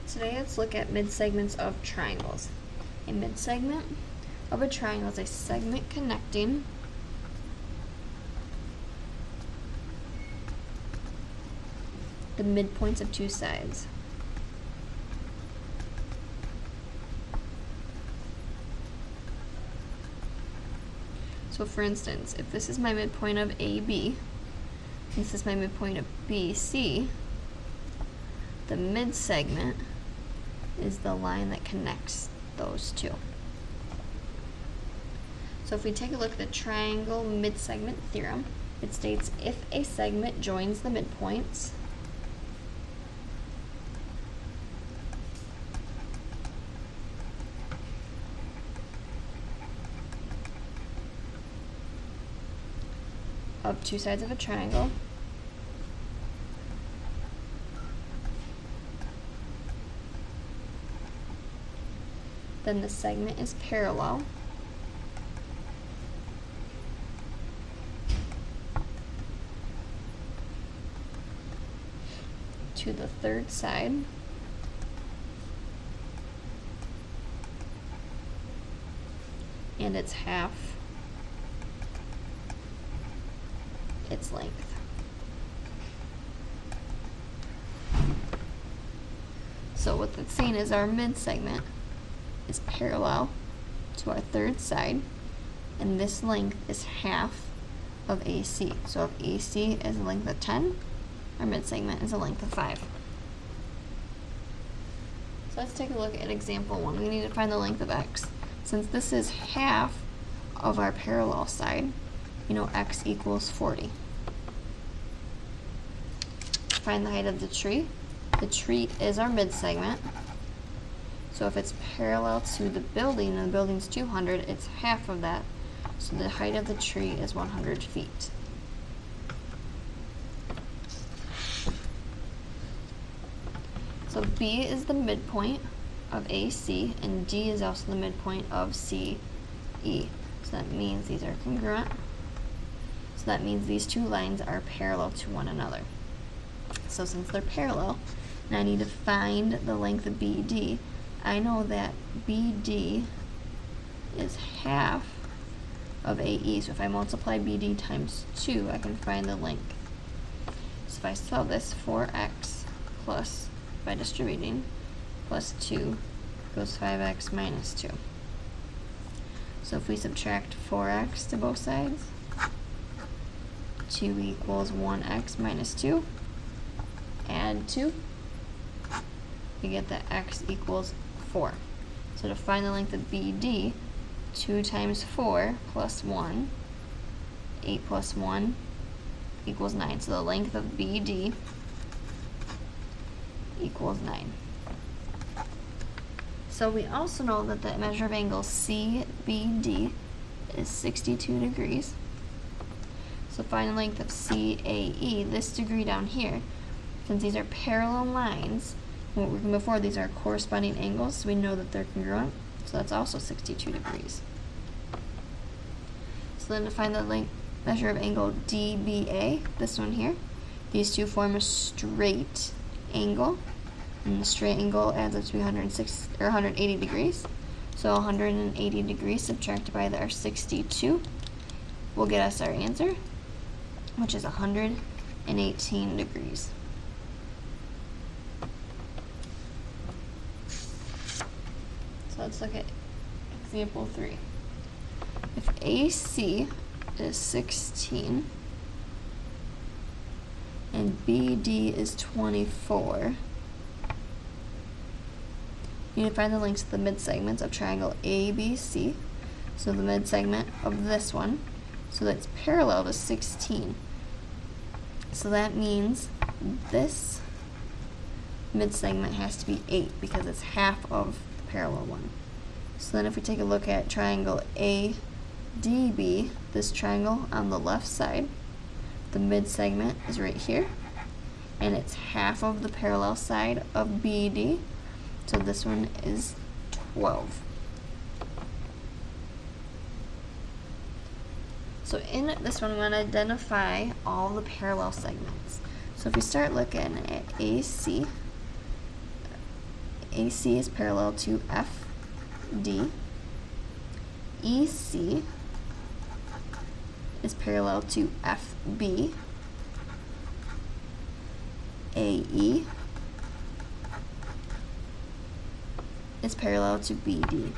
Today let's look at midsegments of triangles. A midsegment of a triangle is a segment connecting the midpoints of two sides. So for instance, if this is my midpoint of AB, this is my midpoint of BC, the midsegment is the line that connects those two. So if we take a look at the triangle midsegment theorem, it states if a segment joins the midpoints of two sides of a triangle, then the segment is parallel to the third side and it's half its length. So what that's saying is our midsegment is parallel to our third side, and this length is half of AC. So if AC is a length of 10, our midsegment is a length of 5. So let's take a look at example 1. We need to find the length of x. Since this is half of our parallel side, you know x equals 40. Find the height of the tree. The tree is our midsegment. So if it's parallel to the building and the building's 200, it's half of that. So the height of the tree is 100 feet. So B is the midpoint of AC and D is also the midpoint of CE. So that means these are congruent. So that means these two lines are parallel to one another. So since they're parallel, and I need to find the length of BD, I know that BD is half of AE. So if I multiply BD times 2, I can find the length. So if I solve this, 4x plus, by distributing, plus 2 goes 5x minus 2. So if we subtract 4x to both sides, 2 equals 1x minus 2. Add 2, we get that x equals 4. So to find the length of BD, 2 times 4 plus 1, 8 plus 1 equals 9. So the length of BD equals 9. So we also know that the measure of angle CBD is 62 degrees. So find the length of CAE, this degree down here. Since these are parallel lines, what we're looking before, these are corresponding angles, so we know that they're congruent. So that's also 62 degrees. So then to find the measure of angle DBA, this one here, these two form a straight angle, and the straight angle adds up to 180 degrees. So 180 degrees subtracted by our 62 will get us our answer, which is 118 degrees. So let's look at example 3. If AC is 16 and BD is 24, you need to find the lengths of the midsegments of triangle ABC. So the midsegment of this one, so that's parallel to 16. So that means this midsegment has to be 8 because it's half of the parallel one. So then if we take a look at triangle ADB, this triangle on the left side, the midsegment is right here, and it's half of the parallel side of BD. So this one is 12. So in this one, we want to identify all the parallel segments. So if we start looking at AC, AC is parallel to FD. EC is parallel to FB. AE is parallel to BD.